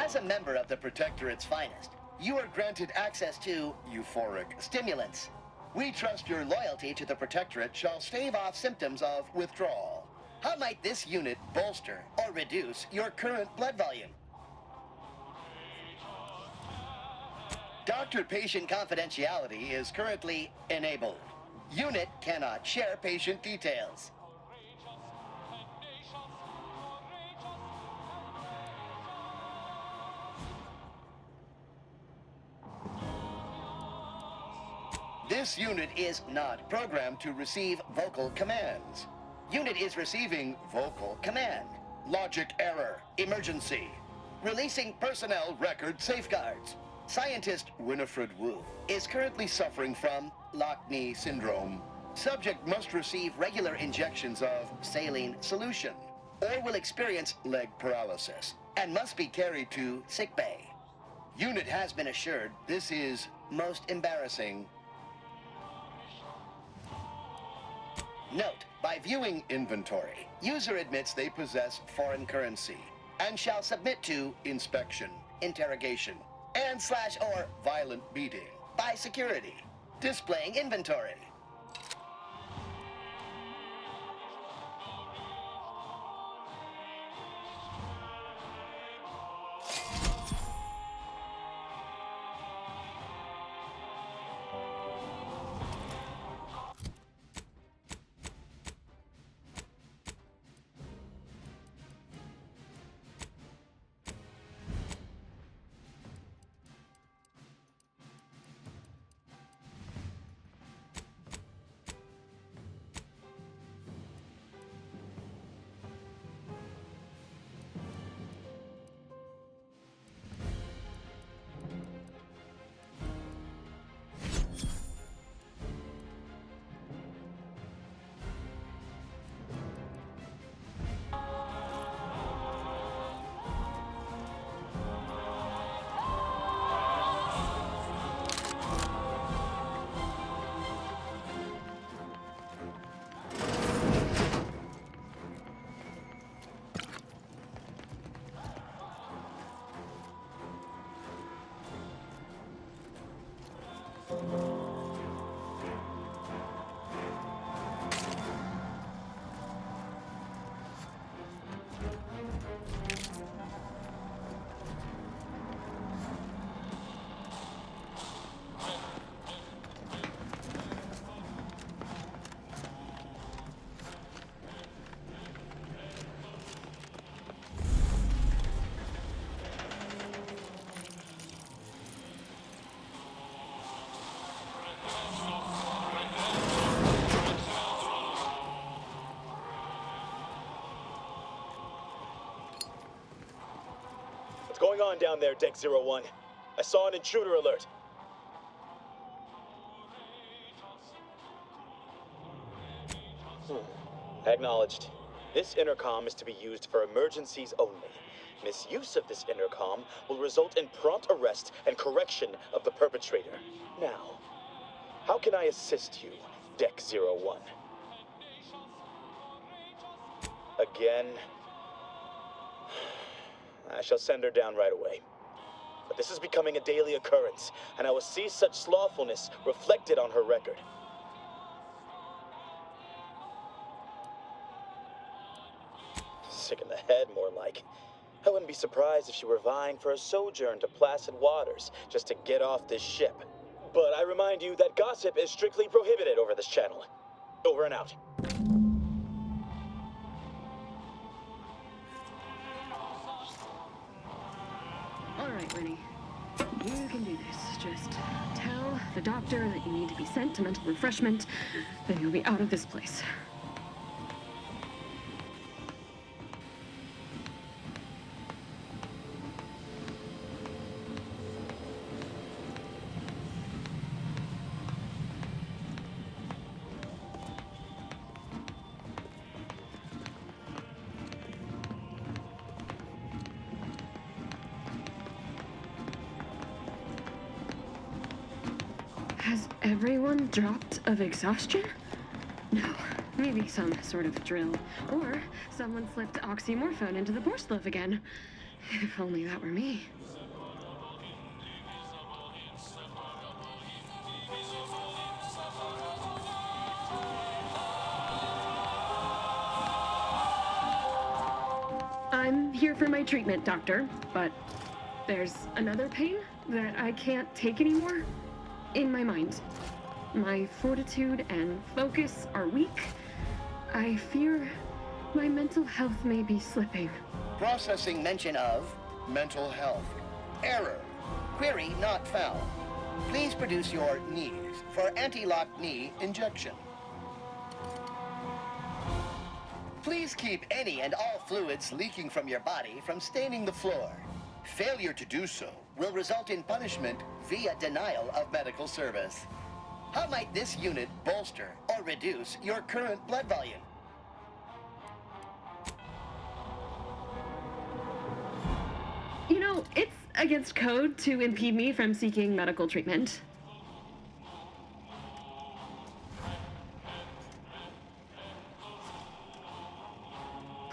As a member of the Protectorate's finest, you are granted access to euphoric stimulants. We trust your loyalty to the Protectorate shall stave off symptoms of withdrawal. How might this unit bolster or reduce your current blood volume? Doctor-patient confidentiality is currently enabled. Unit cannot share patient details. This unit is not programmed to receive vocal commands. Unit is receiving vocal command. Logic error. Emergency. Releasing personnel record safeguards. Scientist Winifred Wu is currently suffering from Lockney syndrome. Subject must receive regular injections of saline solution or will experience leg paralysis and must be carried to sickbay. Unit has been assured this is most embarrassing. Note, by viewing inventory, user admits they possess foreign currency and shall submit to inspection, interrogation, and / or violent beating by security. Displaying inventory. What's going on down there, Deck 01? I saw an intruder alert. Acknowledged. This intercom is to be used for emergencies only. Misuse of this intercom will result in prompt arrest and correction of the perpetrator. Now, how can I assist you, Deck 01? Again? I shall send her down right away. But this is becoming a daily occurrence, and I will see such slothfulness reflected on her record. Sick in the head, more like. I wouldn't be surprised if she were vying for a sojourn to placid waters just to get off this ship. But I remind you that gossip is strictly prohibited over this channel. Over and out. All right, Rennie. You can do this. Just tell the doctor that you need to be sent to mental refreshment, then you'll be out of this place. Has everyone dropped of exhaustion? No, maybe some sort of drill. Or someone slipped oxymorphone into the Borslow again. If only that were me. I'm here for my treatment, doctor, but there's another pain that I can't take anymore in my mind. My fortitude and focus are weak. I fear my mental health may be slipping. Processing mention of mental health. Error. Query not found. Please produce your knees for anti-lock knee injection. Please keep any and all fluids leaking from your body from staining the floor. Failure to do so will result in punishment via denial of medical service. How might this unit bolster or reduce your current blood volume? You know, it's against code to impede me from seeking medical treatment.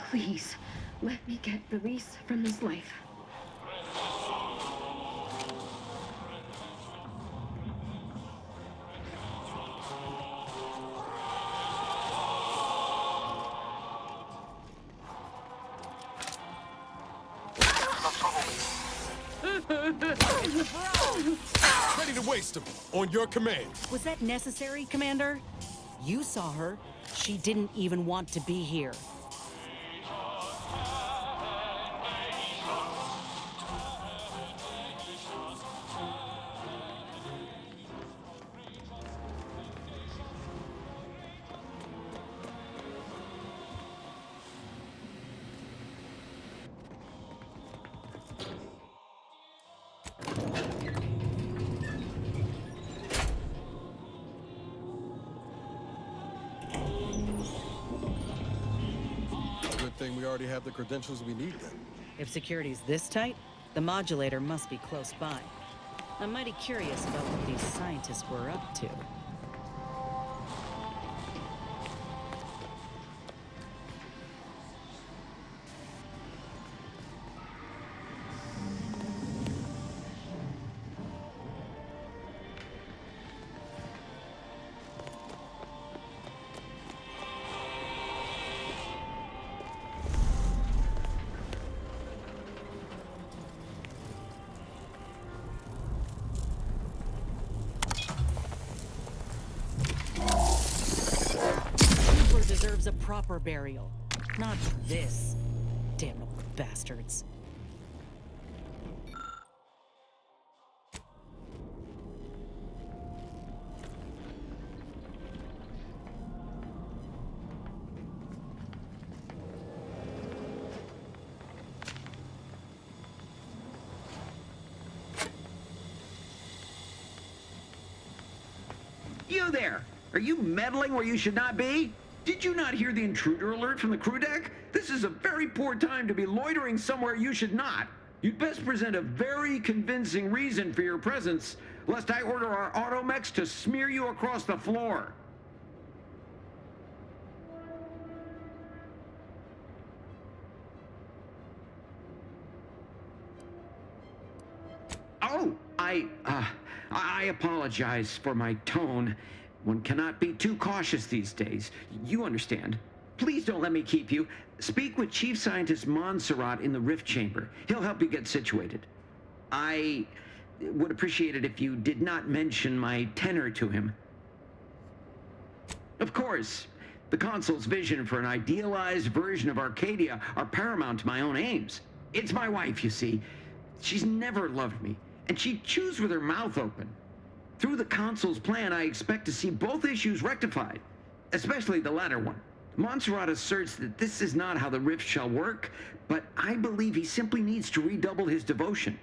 Please, let me get release from this life. Ready to waste him. On your command. Was that necessary, Commander? You saw her. She didn't even want to be here. Good thing we already have the credentials we need then. If security's this tight, the modulator must be close by. I'm mighty curious about what these scientists were up to. Deserves a proper burial. Not this. Damnable bastards. You there! Are you meddling where you should not be? Did you not hear the intruder alert from the crew deck? This is a very poor time to be loitering somewhere you should not. You'd best present a very convincing reason for your presence, lest I order our automechs to smear you across the floor. Oh, I apologize for my tone. One cannot be too cautious these days. You understand. Please don't let me keep you. Speak with Chief Scientist Montserrat in the Rift Chamber. He'll help you get situated. I would appreciate it if you did not mention my tenor to him. Of course, the Consul's vision for an idealized version of Arcadia are paramount to my own aims. It's my wife, you see. She's never loved me, and she chews with her mouth open. Through the Consul's plan, I expect to see both issues rectified, especially the latter one. Montserrat asserts that this is not how the rift shall work, but I believe he simply needs to redouble his devotion.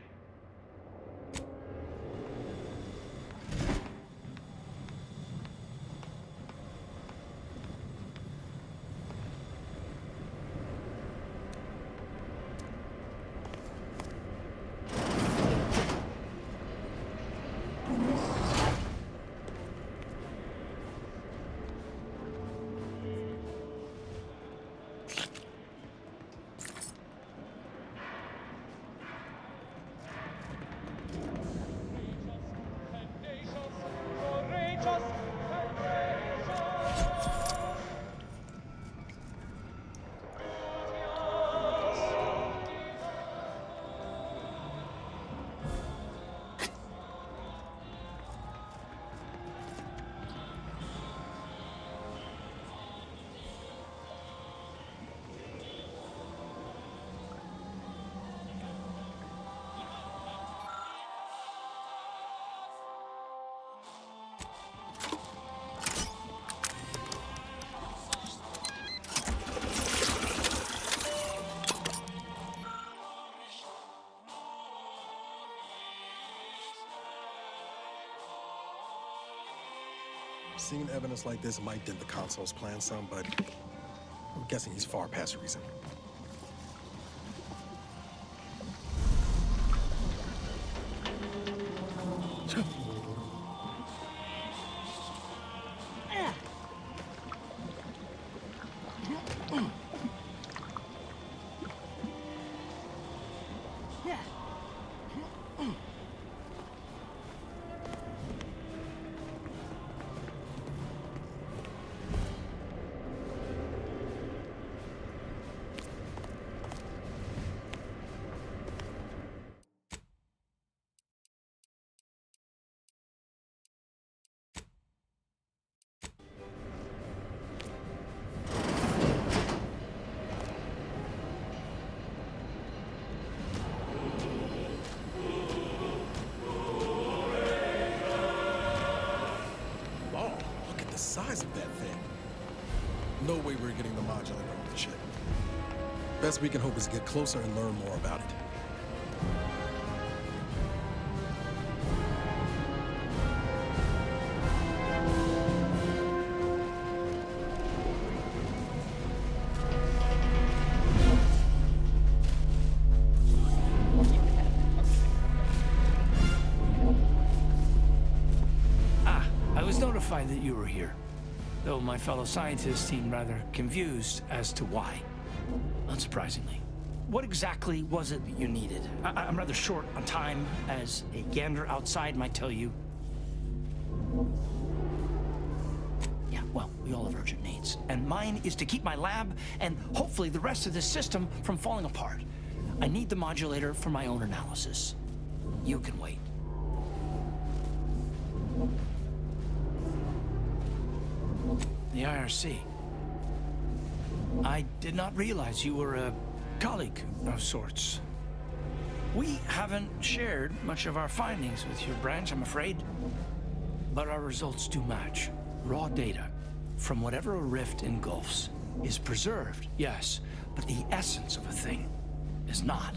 Seeing evidence like this might dent the console's plan some, but I'm guessing he's far past reason. Size of that thing. No way we're getting the modulator off the ship. Best we can hope is to get closer and learn more about it. I was notified that you were here, though my fellow scientists seemed rather confused as to why, unsurprisingly. What exactly was it that you needed? I'm rather short on time, as a gander outside might tell you. Yeah, well, we all have urgent needs, and mine is to keep my lab and hopefully the rest of this system from falling apart. I need the modulator for my own analysis. You can wait. The IRC. I did not realize you were a colleague of sorts. We haven't shared much of our findings with your branch, I'm afraid. But our results do match. Raw data from whatever a rift engulfs is preserved, yes, but the essence of a thing is not.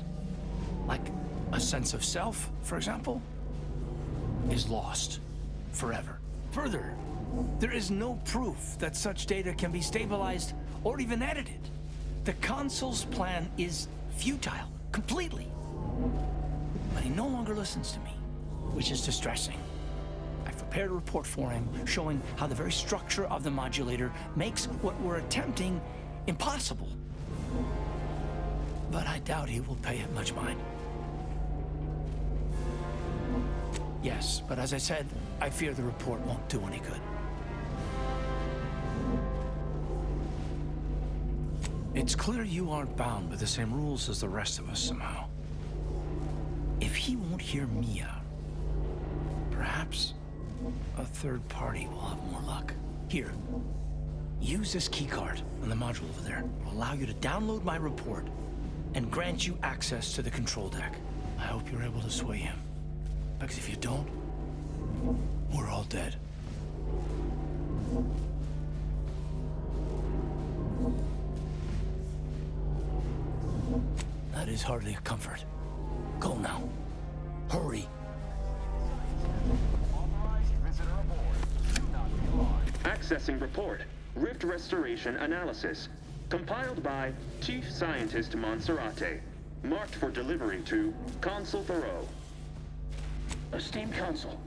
Like a sense of self, for example, is lost forever. Further, there is no proof that such data can be stabilized or even edited. The consul's plan is futile, completely. But he no longer listens to me, which is distressing. I've prepared a report for him showing how the very structure of the modulator makes what we're attempting impossible. But I doubt he will pay it much mind. Yes, but as I said, I fear the report won't do any good. It's clear you aren't bound by the same rules as the rest of us somehow. If he won't hear me out, perhaps a third party will have more luck. Here, use this keycard on the module over there. It will allow you to download my report and grant you access to the control deck. I hope you're able to sway him, because if you don't, we're all dead. That is hardly a comfort. Go now. Hurry. Accessing report. Rift restoration analysis. Compiled by Chief Scientist Monserrate. Marked for delivery to Consul Thoreau. Esteemed Consul,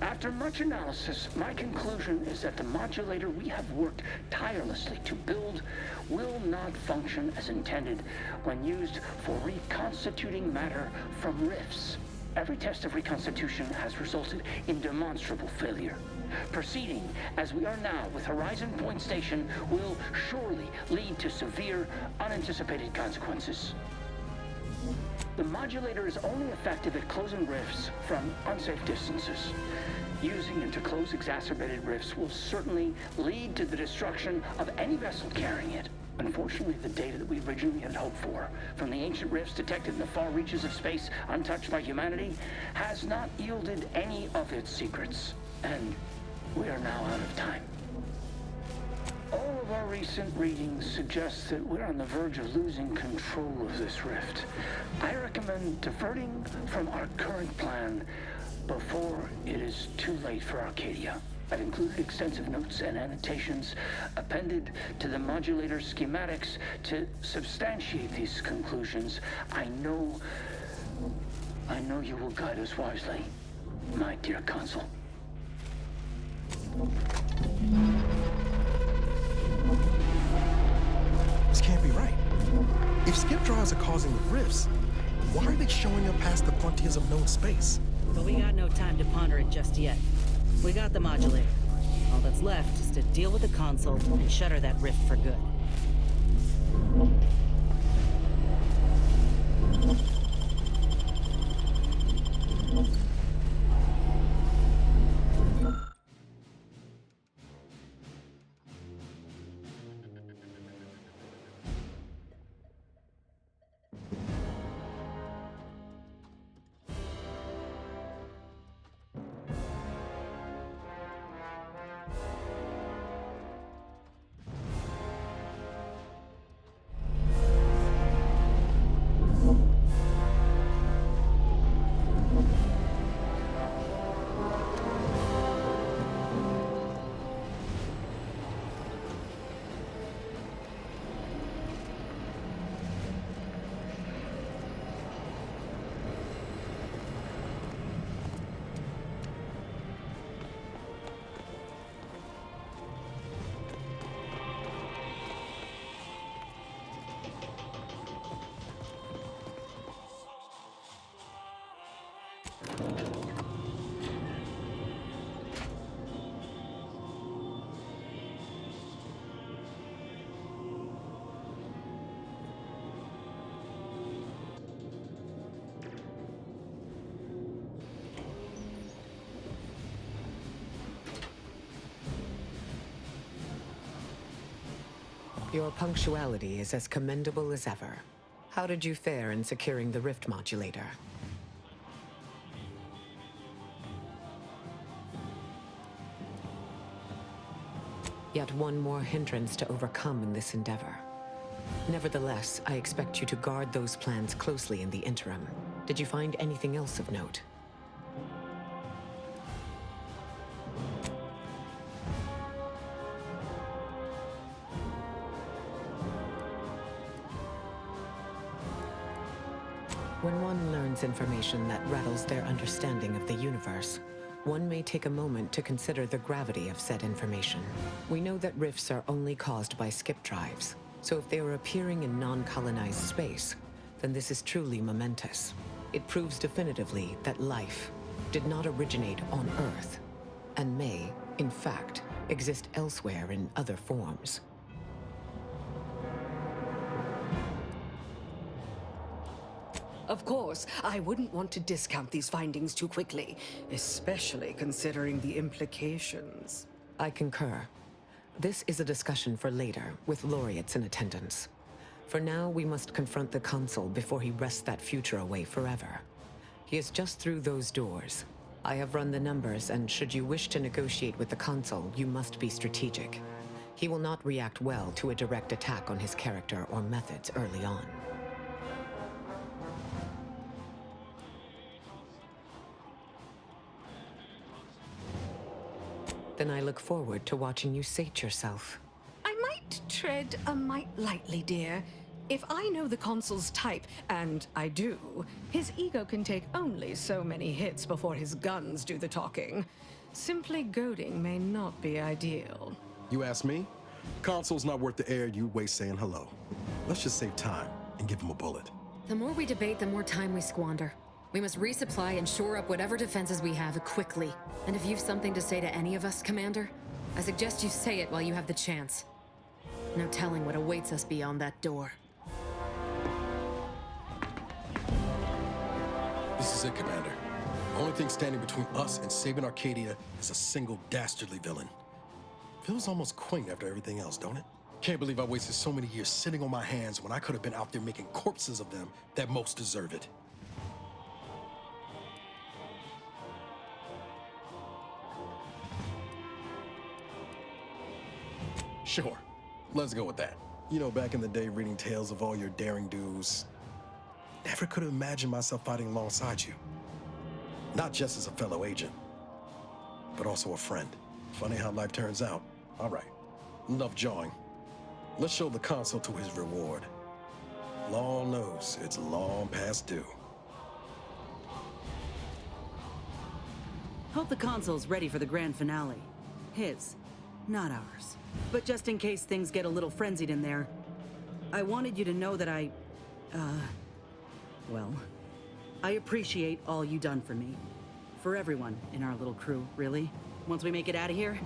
after much analysis, my conclusion is that the modulator we have worked tirelessly to build will not function as intended when used for reconstituting matter from rifts. Every test of reconstitution has resulted in demonstrable failure. Proceeding as we are now with Horizon Point Station will surely lead to severe, unanticipated consequences. The modulator is only effective at closing rifts from unsafe distances. Using it to close exacerbated rifts will certainly lead to the destruction of any vessel carrying it. Unfortunately, the data that we originally had hoped for from the ancient rifts detected in the far reaches of space untouched by humanity has not yielded any of its secrets. And we are now out of time. All of our recent readings suggest that we're on the verge of losing control of this rift. I recommend diverting from our current plan before it is too late for Arcadia. I've included extensive notes and annotations appended to the modulator schematics to substantiate these conclusions. I know you will guide us wisely, my dear Consul. This can't be right. If skip drives are causing the rifts, why are they showing up past the frontiers of known space? But we got no time to ponder it just yet. We got the modulator. All that's left is to deal with the console and shutter that rift for good. Your punctuality is as commendable as ever. How did you fare in securing the rift modulator? Yet one more hindrance to overcome in this endeavor. Nevertheless, I expect you to guard those plans closely in the interim. Did you find anything else of note? When one learns information that rattles their understanding of the universe, one may take a moment to consider the gravity of said information. We know that rifts are only caused by skip drives, so if they are appearing in non-colonized space, then this is truly momentous. It proves definitively that life did not originate on Earth, and may, in fact, exist elsewhere in other forms. Of course, I wouldn't want to discount these findings too quickly, especially considering the implications. I concur. This is a discussion for later, with laureates in attendance. For now, we must confront the Consul before he wrests that future away forever. He is just through those doors. I have run the numbers, and should you wish to negotiate with the Consul, you must be strategic. He will not react well to a direct attack on his character or methods early on. Then I look forward to watching you sate yourself. I might tread a mite lightly, dear. If I know the Consul's type, and I do, his ego can take only so many hits before his guns do the talking. Simply goading may not be ideal. You ask me? Consul's not worth the air you waste saying hello. Let's just save time and give him a bullet. The more we debate, the more time we squander. We must resupply and shore up whatever defenses we have quickly. And if you've something to say to any of us, Commander, I suggest you say it while you have the chance. No telling what awaits us beyond that door. This is it, Commander. The only thing standing between us and saving Arcadia is a single dastardly villain. Feels almost quaint after everything else, don't it? Can't believe I wasted so many years sitting on my hands when I could have been out there making corpses of them that most deserve it. Sure, let's go with that. You know, back in the day, reading tales of all your daring do's, never could have imagined myself fighting alongside you. Not just as a fellow agent, but also a friend. Funny how life turns out. All right, enough jawing. Let's show the consul to his reward. Law knows it's long past due. Hope the consul's ready for the grand finale. His, not ours. But just in case things get a little frenzied in there, I wanted you to know that well, I appreciate all you done for me. For everyone in our little crew, really. Once we make it out of here,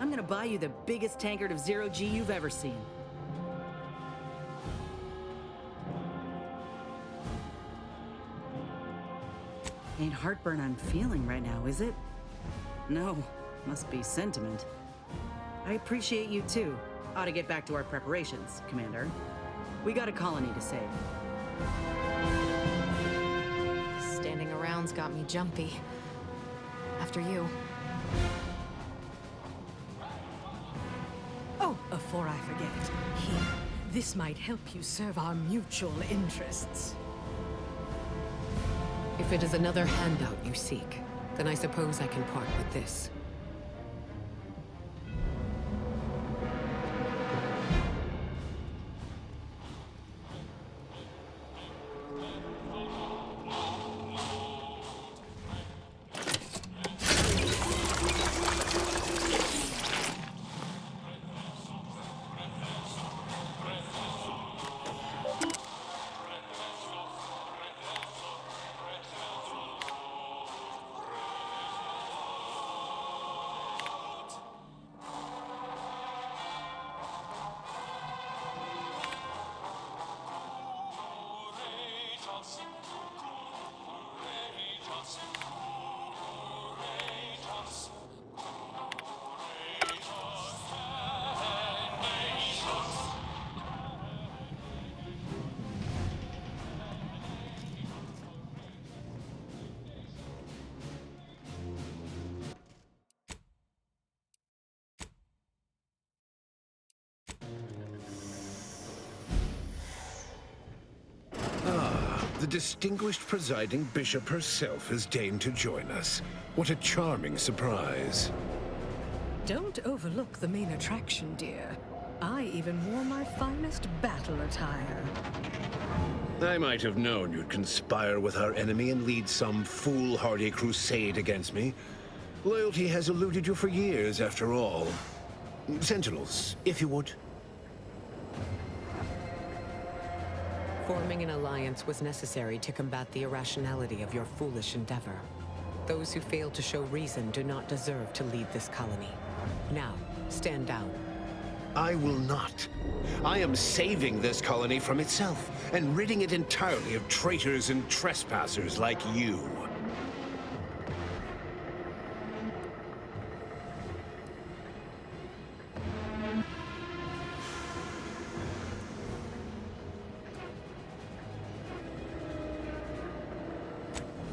I'm gonna buy you the biggest tankard of zero-G you've ever seen. Ain't heartburn I'm feeling right now, is it? No, must be sentiment. I appreciate you too. Ought to get back to our preparations, Commander. We got a colony to save. Standing around's got me jumpy. After you. Oh, before I forget, here. This might help you serve our mutual interests. If it is another handout you seek, then I suppose I can part with this. The distinguished presiding bishop herself has deigned to join us. What a charming surprise. Don't overlook the main attraction, dear. I even wore my finest battle attire. I might have known you'd conspire with our enemy and lead some foolhardy crusade against me. Loyalty has eluded you for years, after all. Sentinels, if you would. Forming an alliance was necessary to combat the irrationality of your foolish endeavor. Those who fail to show reason do not deserve to lead this colony. Now, stand down. I will not. I am saving this colony from itself and ridding it entirely of traitors and trespassers like you.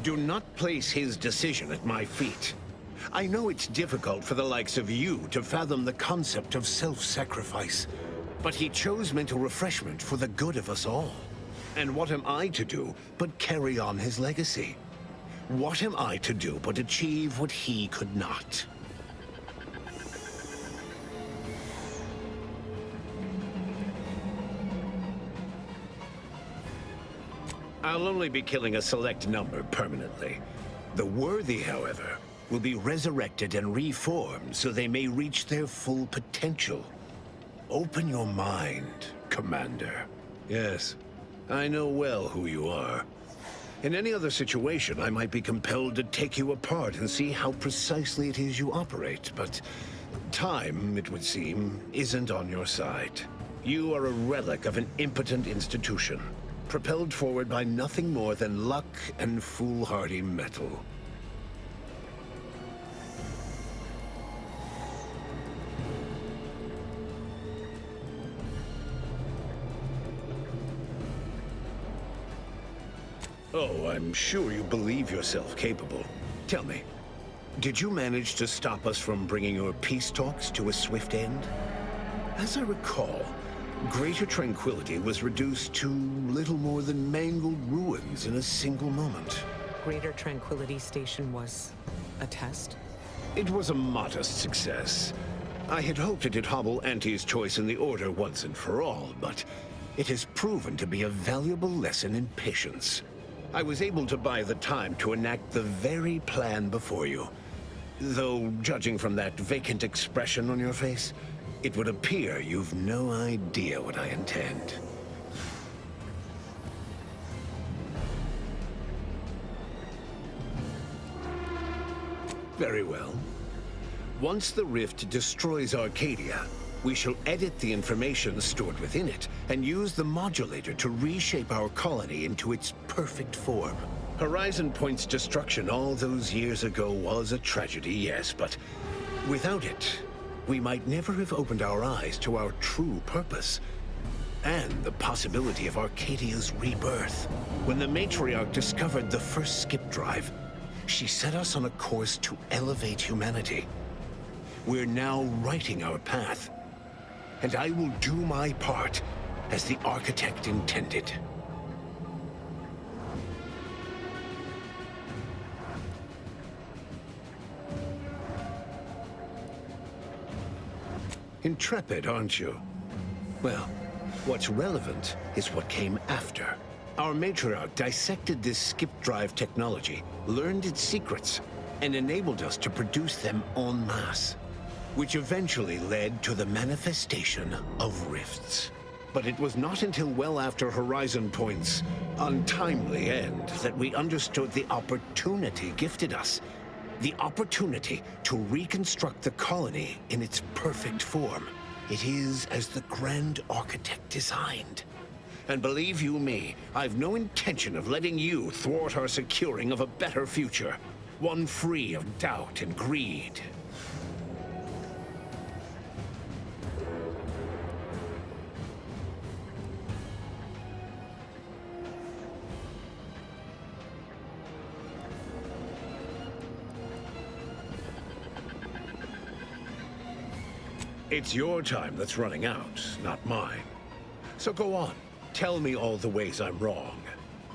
Do not place his decision at my feet. I know it's difficult for the likes of you to fathom the concept of self-sacrifice, but he chose mental refreshment for the good of us all. And what am I to do but carry on his legacy? What am I to do but achieve what he could not? I'll only be killing a select number permanently. The worthy, however, will be resurrected and reformed so they may reach their full potential. Open your mind, Commander. Yes, I know well who you are. In any other situation, I might be compelled to take you apart and see how precisely it is you operate, but time, it would seem, isn't on your side. You are a relic of an impotent institution, propelled forward by nothing more than luck and foolhardy metal. Oh, I'm sure you believe yourself capable. Tell me, did you manage to stop us from bringing your peace talks to a swift end? As I recall, Greater Tranquility was reduced to little more than mangled ruins in a single moment. Greater Tranquility Station was a test? It was a modest success. I had hoped it'd hobble Auntie's choice in the Order once and for all, but it has proven to be a valuable lesson in patience. I was able to buy the time to enact the very plan before you. Though, judging from that vacant expression on your face, it would appear you've no idea what I intend. Very well. Once the rift destroys Arcadia, we shall edit the information stored within it and use the modulator to reshape our colony into its perfect form. Horizon Point's destruction all those years ago was a tragedy, yes, but without it, we might never have opened our eyes to our true purpose and the possibility of Arcadia's rebirth. When the Matriarch discovered the first skip drive, she set us on a course to elevate humanity. We're now writing our path, and I will do my part as the architect intended. Intrepid, aren't you? Well, what's relevant is what came after. Our Matriarch dissected this skip drive technology, learned its secrets, and enabled us to produce them en masse, which eventually led to the manifestation of rifts. But it was not until well after Horizon Point's untimely end that we understood the opportunity gifted us. The opportunity to reconstruct the colony in its perfect form. It is as the Grand Architect designed. And believe you me, I've no intention of letting you thwart our securing of a better future. One free of doubt and greed. It's your time that's running out, not mine. So go on, tell me all the ways I'm wrong.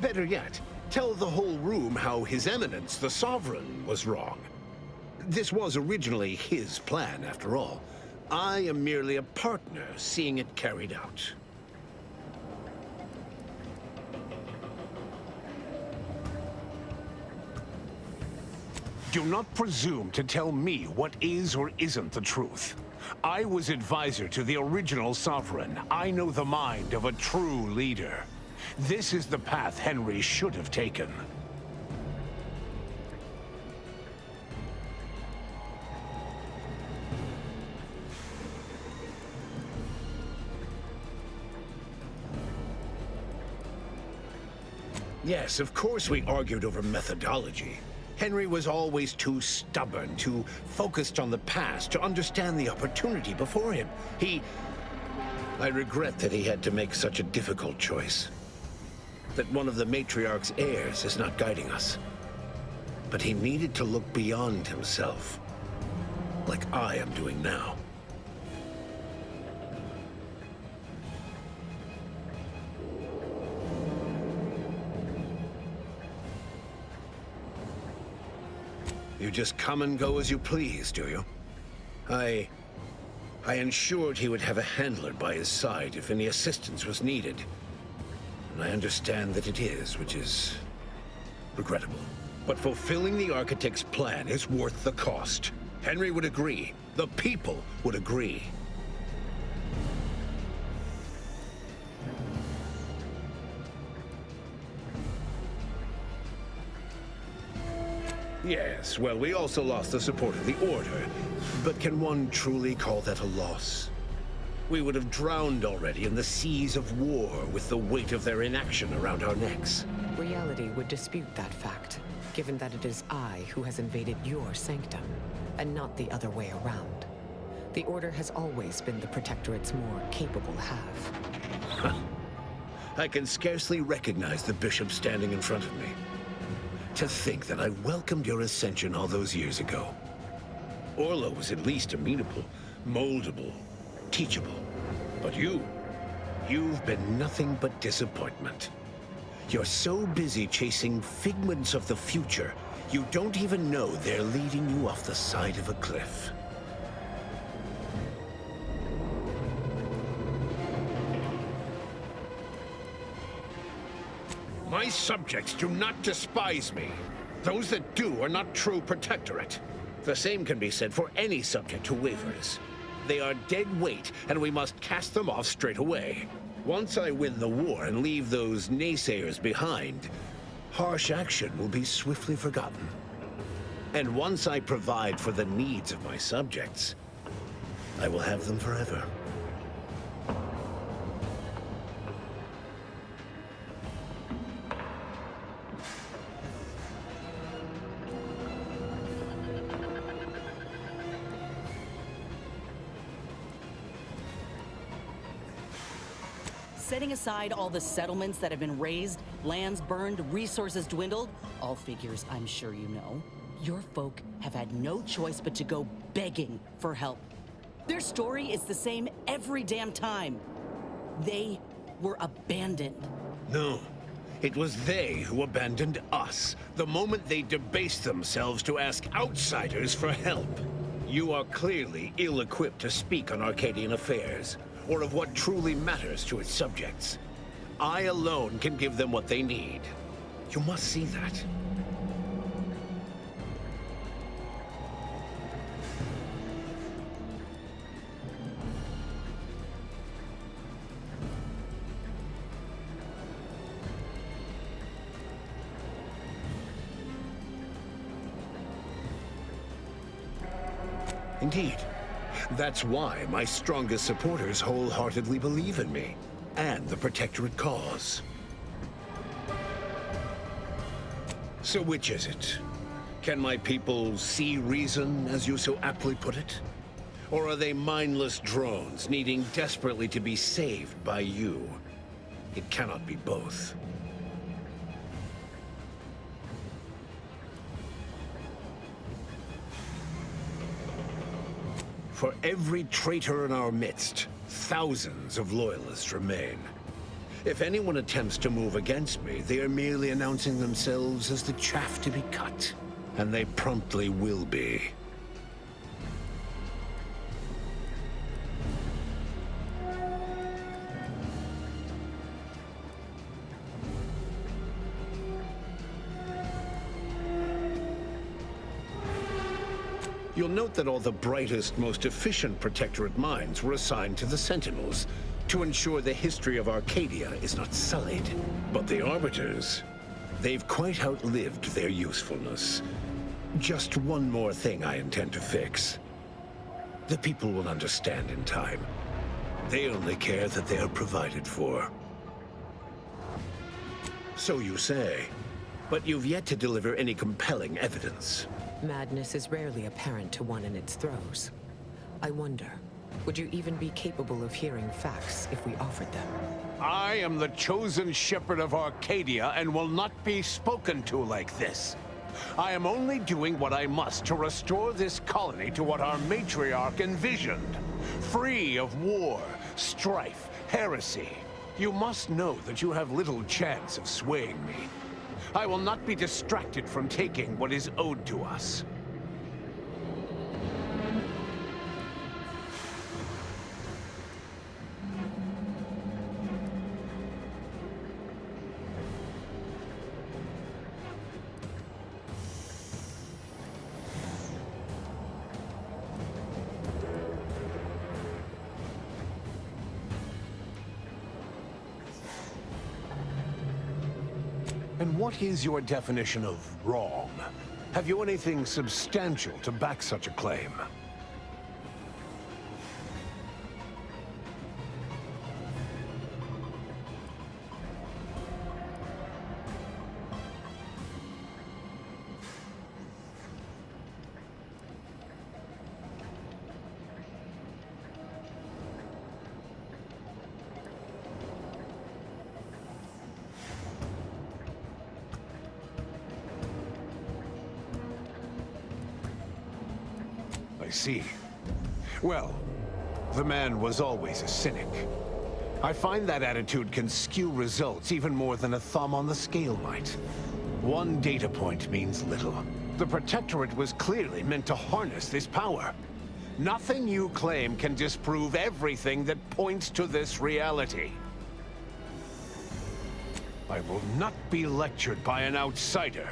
Better yet, tell the whole room how His Eminence, the Sovereign, was wrong. This was originally his plan, after all. I am merely a partner, seeing it carried out. Do not presume to tell me what is or isn't the truth. I was advisor to the original Sovereign. I know the mind of a true leader. This is the path Henry should have taken. Yes, of course we argued over methodology. Henry was always too stubborn, too focused on the past to understand the opportunity before him. I regret that he had to make such a difficult choice. That one of the Matriarch's heirs is not guiding us. But he needed to look beyond himself, like I am doing now. You just come and go as you please, do you? I ensured he would have a handler by his side if any assistance was needed. And I understand that it is, which is regrettable. But fulfilling the Architect's plan is worth the cost. Henry would agree. The people would agree. Yes, well, we also lost the support of the Order. But can one truly call that a loss? We would have drowned already in the seas of war with the weight of their inaction around our necks. Reality would dispute that fact, given that it is I who has invaded your sanctum, and not the other way around. The Order has always been the Protectorate's more capable half. I can scarcely recognize the Bishop standing in front of me. To think that I welcomed your ascension all those years ago. Orlo was at least amenable, moldable, teachable. But you've been nothing but disappointment. You're so busy chasing figments of the future, You don't even know they're leading you off the side of a cliff. My subjects do not despise me. Those that do are not true protectorate. The same can be said for any subject who wavers. They are dead weight, and we must cast them off straight away. Once I win the war and leave those naysayers behind, harsh action will be swiftly forgotten. And once I provide for the needs of my subjects, I will have them forever. Setting aside all the settlements that have been razed, lands burned, resources dwindled, all figures I'm sure you know, your folk have had no choice but to go begging for help. Their story is the same every damn time. They were abandoned. No, it was they who abandoned us the moment they debased themselves to ask outsiders for help. You are clearly ill-equipped to speak on Arcadian affairs, or of what truly matters to its subjects. I alone can give them what they need. You must see that. Indeed. That's why my strongest supporters wholeheartedly believe in me, and the Protectorate cause. So which is it? Can my people see reason, as you so aptly put it? Or are they mindless drones needing desperately to be saved by you? It cannot be both. For every traitor in our midst, thousands of loyalists remain. If anyone attempts to move against me, they are merely announcing themselves as the chaff to be cut. And they promptly will be. You'll note that all the brightest, most efficient Protectorate minds were assigned to the Sentinels to ensure the history of Arcadia is not sullied. But the Arbiters, they've quite outlived their usefulness. Just one more thing I intend to fix. The people will understand in time. They only care that they are provided for. So you say, but you've yet to deliver any compelling evidence. Madness is rarely apparent to one in its throes. I wonder, would you even be capable of hearing facts if we offered them? I am the chosen shepherd of Arcadia and will not be spoken to like this. I am only doing what I must to restore this colony to what our matriarch envisioned. Free of war, strife, heresy. You must know that you have little chance of swaying me. I will not be distracted from taking what is owed to us. And what is your definition of wrong? Have you anything substantial to back such a claim? I see. Well, the man was always a cynic. I find that attitude can skew results even more than a thumb on the scale might. One data point means little. The Protectorate was clearly meant to harness this power. Nothing you claim can disprove everything that points to this reality. I will not be lectured by an outsider.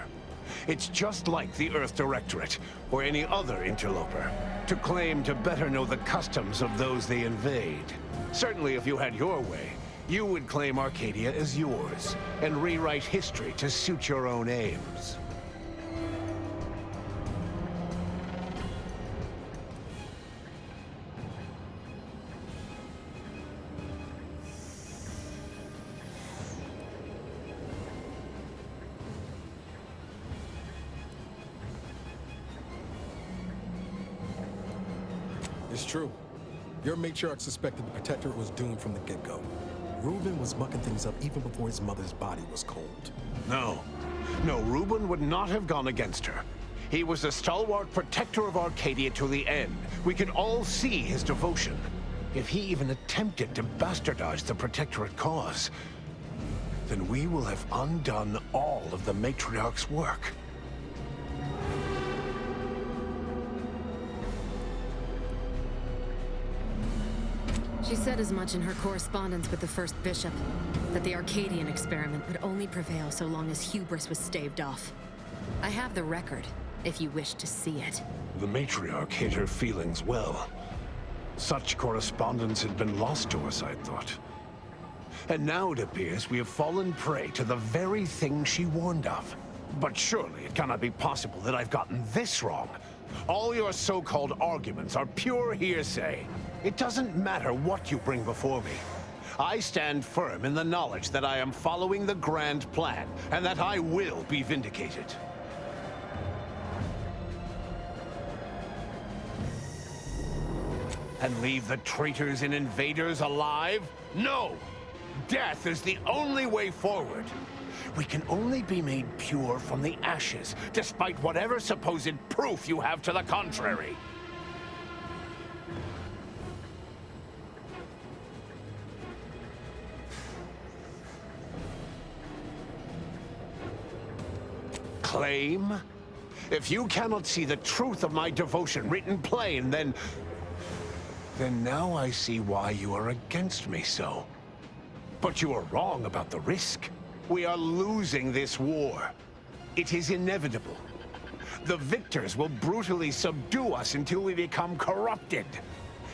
It's just like the Earth Directorate, or any other interloper, to claim to better know the customs of those they invade. Certainly if you had your way, you would claim Arcadia as yours, and rewrite history to suit your own aims. It's true. Your matriarch suspected the Protectorate was doomed from the get-go. Reuben was mucking things up even before his mother's body was cold. No, Reuben would not have gone against her. He was a stalwart protector of Arcadia to the end. We could all see his devotion. If he even attempted to bastardize the Protectorate cause, then we will have undone all of the matriarch's work. She said as much in her correspondence with the first bishop, that the Arcadian experiment would only prevail so long as hubris was staved off. I have the record, if you wish to see it. The matriarch hid her feelings well. Such correspondence had been lost to us, I thought. And now it appears we have fallen prey to the very thing she warned of. But surely it cannot be possible that I've gotten this wrong. All your so-called arguments are pure hearsay. It doesn't matter what you bring before me. I stand firm in the knowledge that I am following the grand plan, and that I will be vindicated. And leave the traitors and invaders alive? No! Death is the only way forward. We can only be made pure from the ashes, despite whatever supposed proof you have to the contrary. Claim? If you cannot see the truth of my devotion written plain, then now I see why you are against me so. But you are wrong about the risk. We are losing this war. It is inevitable. The victors will brutally subdue us until we become corrupted.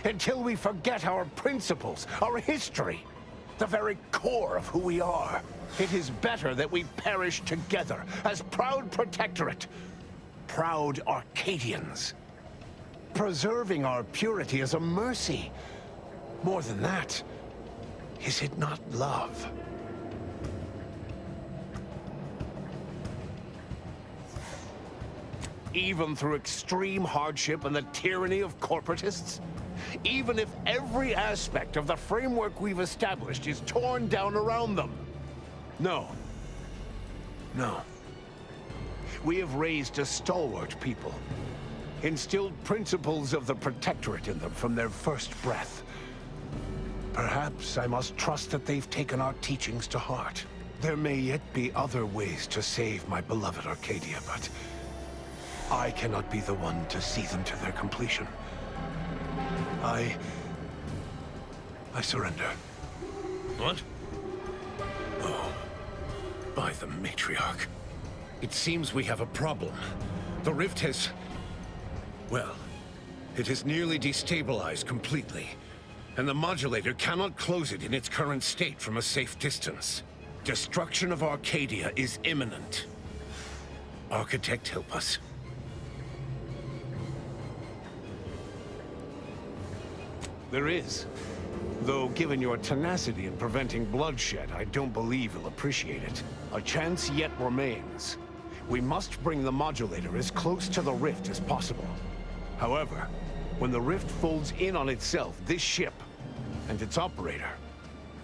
Until we forget our principles, our history, the very core of who we are. It is better that we perish together as proud Protectorate, proud Arcadians. Preserving our purity is a mercy. More than that, is it not love? Even through extreme hardship and the tyranny of corporatists? Even if every aspect of the framework we've established is torn down around them? No. No. We have raised a stalwart people, instilled principles of the Protectorate in them from their first breath. Perhaps I must trust that they've taken our teachings to heart. There may yet be other ways to save my beloved Arcadia, but I cannot be the one to see them to their completion. I surrender. What? Oh. By the matriarch. It seems we have a problem. The rift has... well, it has nearly destabilized completely. And the modulator cannot close it in its current state from a safe distance. Destruction of Arcadia is imminent. Architect, help us. There is. Though, given your tenacity in preventing bloodshed, I don't believe you'll appreciate it. A chance yet remains. We must bring the modulator as close to the rift as possible. However, when the rift folds in on itself, this ship and its operator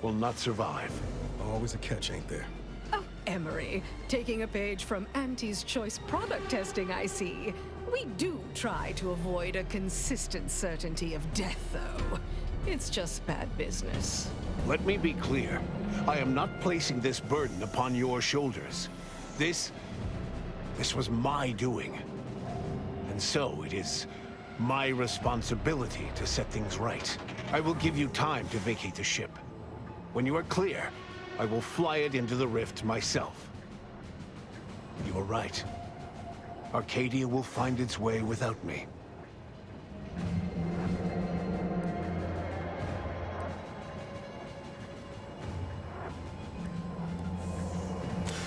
will not survive. Always a catch, ain't there? Oh, Emery, taking a page from Auntie's choice product testing, I see. We do try to avoid a consistent certainty of death, though. It's just bad business. Let me be clear. I am not placing this burden upon your shoulders. This was my doing. and so it is my responsibility to set things right. I will give you time to vacate the ship. When you are clear, I will fly it into the rift myself. You are right. Arcadia will find its way without me.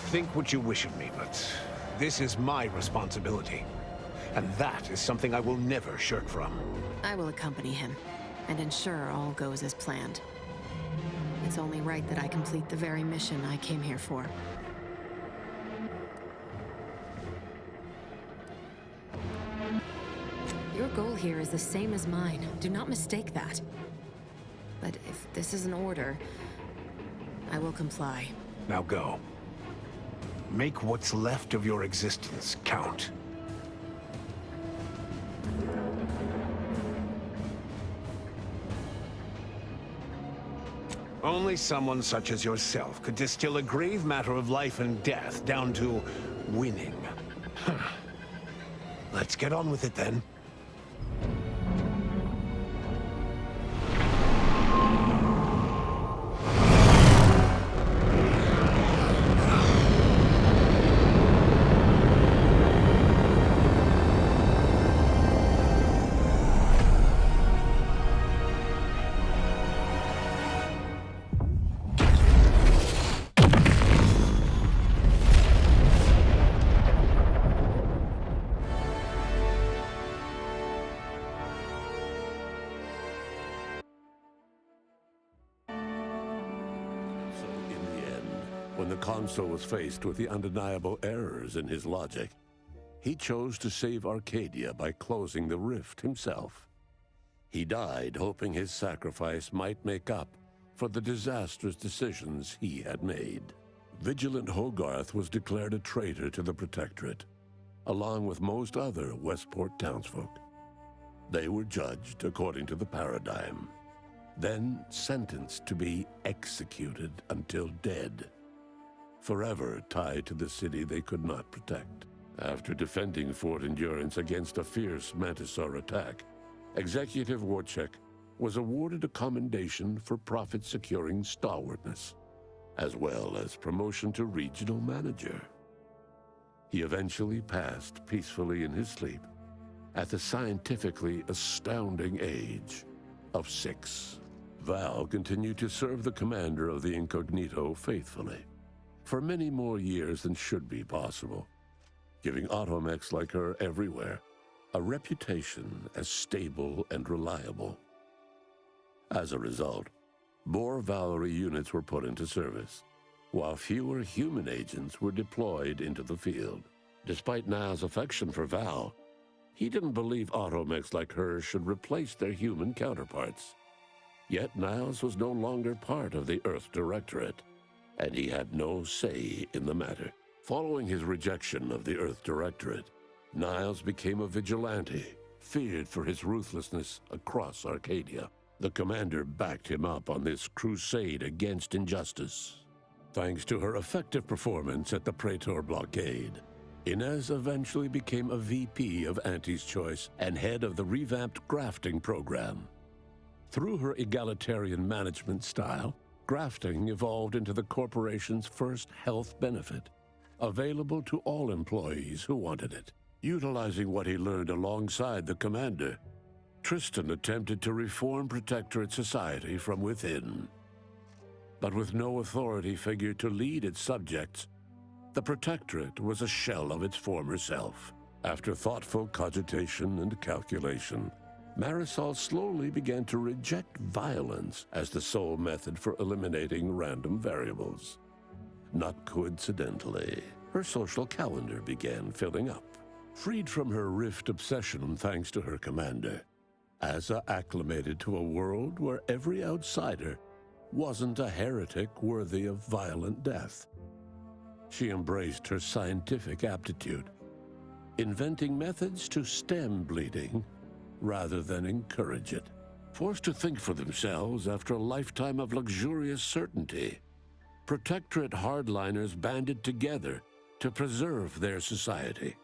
Think what you wish of me, but this is my responsibility. And that is something I will never shirk from. I will accompany him and ensure all goes as planned. It's only right that I complete the very mission I came here for. Your goal here is the same as mine. Do not mistake that. But if this is an order, I will comply. Now go. Make what's left of your existence count. Only someone such as yourself could distill a grave matter of life and death down to winning. Let's get on with it then. When the Consul was faced with the undeniable errors in his logic, he chose to save Arcadia by closing the rift himself. He died hoping his sacrifice might make up for the disastrous decisions he had made. Vigilant Hogarth was declared a traitor to the Protectorate, along with most other Westport townsfolk. They were judged according to the paradigm, then sentenced to be executed until dead, forever tied to the city they could not protect. After defending Fort Endurance against a fierce Mantisaur attack, Executive Warchek was awarded a commendation for profit-securing stalwartness, as well as promotion to regional manager. He eventually passed peacefully in his sleep at the scientifically astounding age of 6. Val continued to serve the commander of the Incognito faithfully for many more years than should be possible, giving automechs like her everywhere a reputation as stable and reliable. As a result, more Valerie units were put into service, while fewer human agents were deployed into the field. Despite Niles' affection for Val, he didn't believe automechs like her should replace their human counterparts. Yet Niles was no longer part of the Earth Directorate, and he had no say in the matter. Following his rejection of the Earth Directorate, Niles became a vigilante, feared for his ruthlessness across Arcadia. The commander backed him up on this crusade against injustice. Thanks to her effective performance at the Praetor blockade, Inez eventually became a VP of Auntie's Choice and head of the revamped grafting program. Through her egalitarian management style, grafting evolved into the corporation's first health benefit, available to all employees who wanted it. Utilizing what he learned alongside the commander, Tristan attempted to reform Protectorate society from within. But with no authority figure to lead its subjects, the Protectorate was a shell of its former self. After thoughtful cogitation and calculation, Marisol slowly began to reject violence as the sole method for eliminating random variables. Not coincidentally, her social calendar began filling up. Freed from her rift obsession thanks to her commander, Asa acclimated to a world where every outsider wasn't a heretic worthy of violent death. She embraced her scientific aptitude, inventing methods to stem bleeding rather than encourage it. Forced to think for themselves after a lifetime of luxurious certainty, Protectorate hardliners banded together to preserve their society.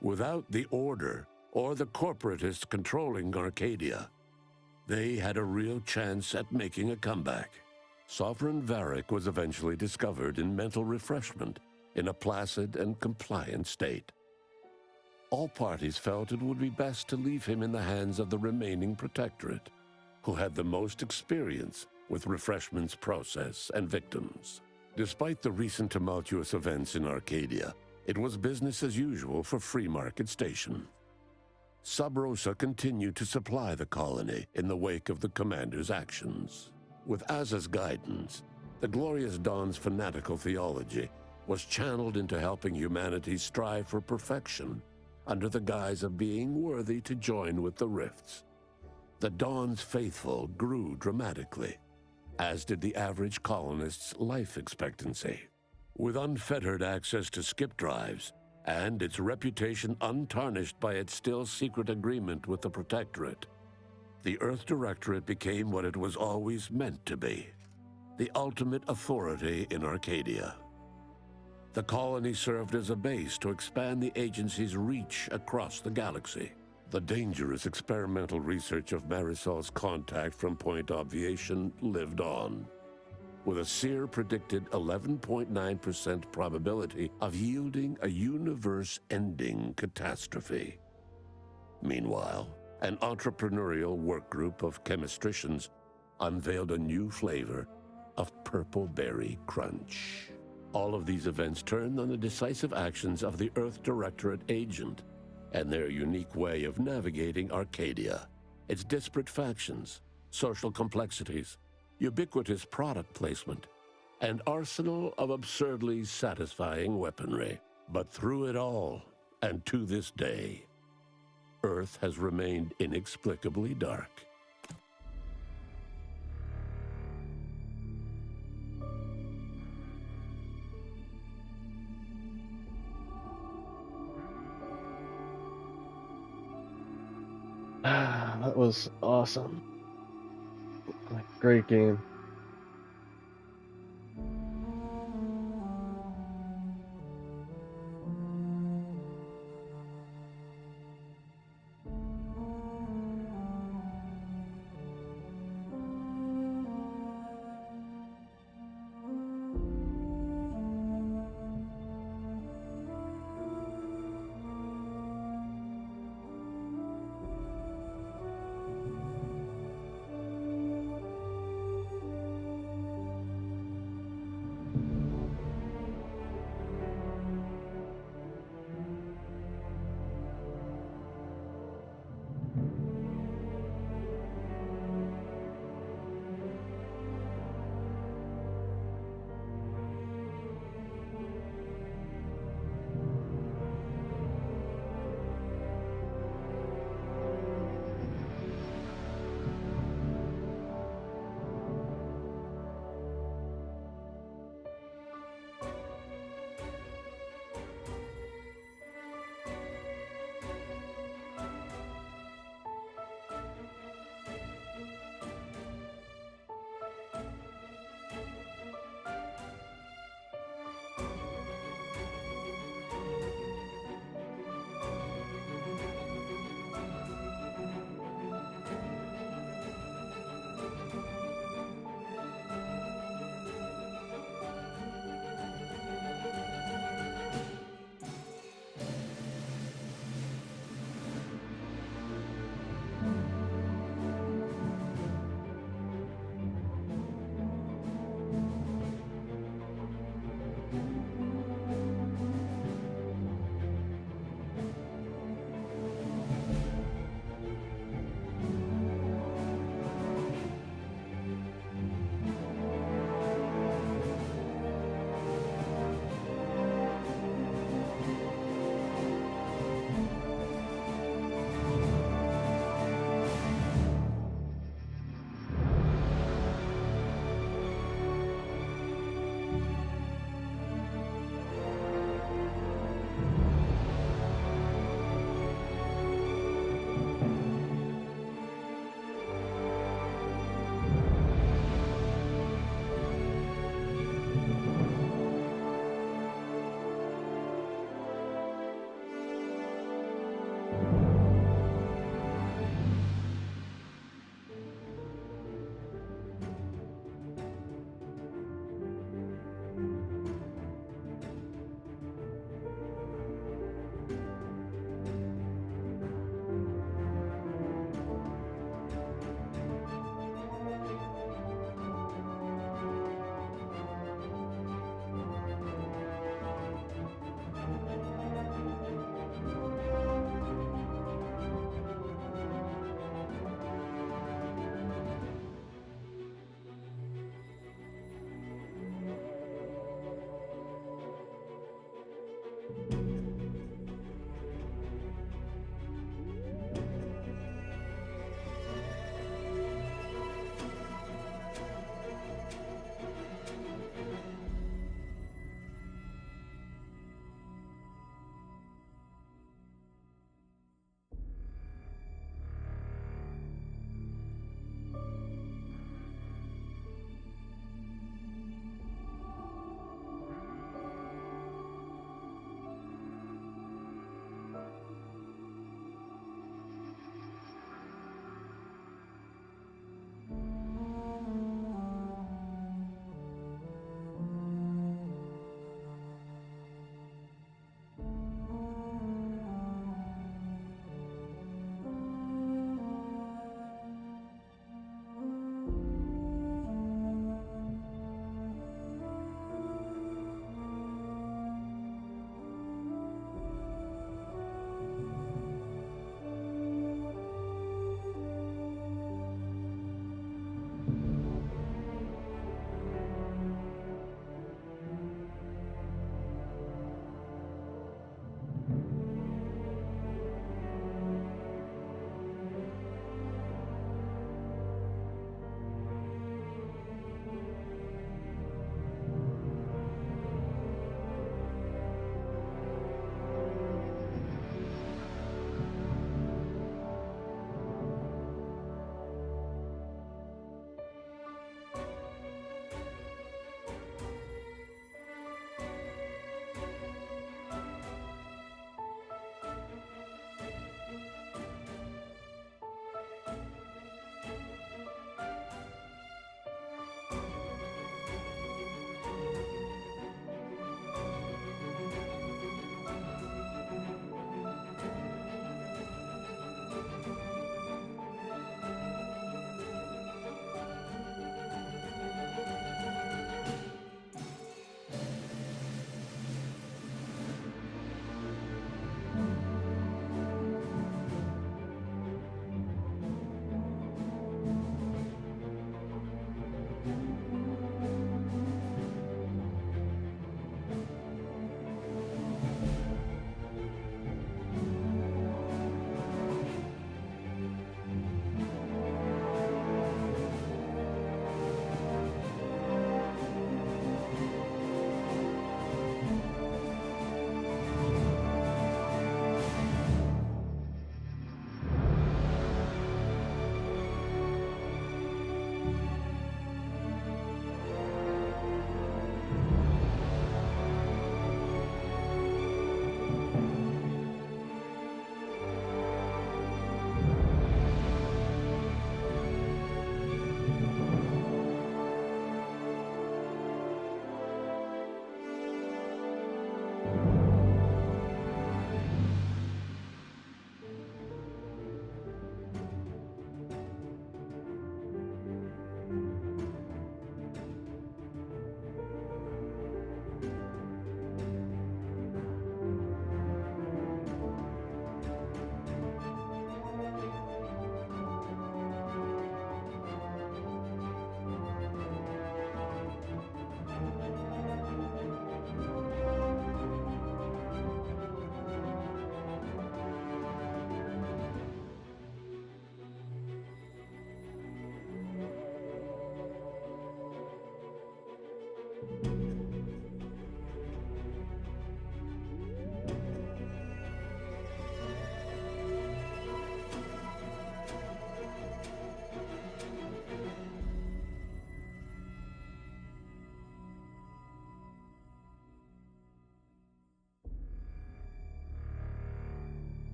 Without the Order or the corporatists controlling Arcadia, they had a real chance at making a comeback. Sovereign Varric was eventually discovered in mental refreshment in a placid and compliant state. All parties felt it would be best to leave him in the hands of the remaining Protectorate, who had the most experience with refreshment's process and victims. Despite the recent tumultuous events in Arcadia, it was business as usual for Free Market Station. Sub Rosa continued to supply the colony in the wake of the commander's actions. With Azza's guidance, the Glorious Dawn's fanatical theology was channeled into helping humanity strive for perfection under the guise of being worthy to join with the Rifts. The Dawn's faithful grew dramatically, as did the average colonist's life expectancy. With unfettered access to skip drives, and its reputation untarnished by its still secret agreement with the Protectorate, the Earth Directorate became what it was always meant to be, the ultimate authority in Arcadia. The colony served as a base to expand the agency's reach across the galaxy. The dangerous experimental research of Marisol's contact from Point Obviation lived on, with a Seer predicted 11.9% probability of yielding a universe-ending catastrophe. Meanwhile, an entrepreneurial work group of chemistricians unveiled a new flavor of Purple Berry Crunch. All of these events turned on the decisive actions of the Earth Directorate agent and their unique way of navigating Arcadia, its disparate factions, social complexities, ubiquitous product placement, and arsenal of absurdly satisfying weaponry. But through it all, and to this day, Earth has remained inexplicably dark. That was awesome. Great game.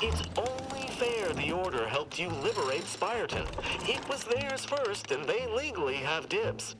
It's only fair the Order helped you liberate Spyreton. It was theirs first, and they legally have dibs.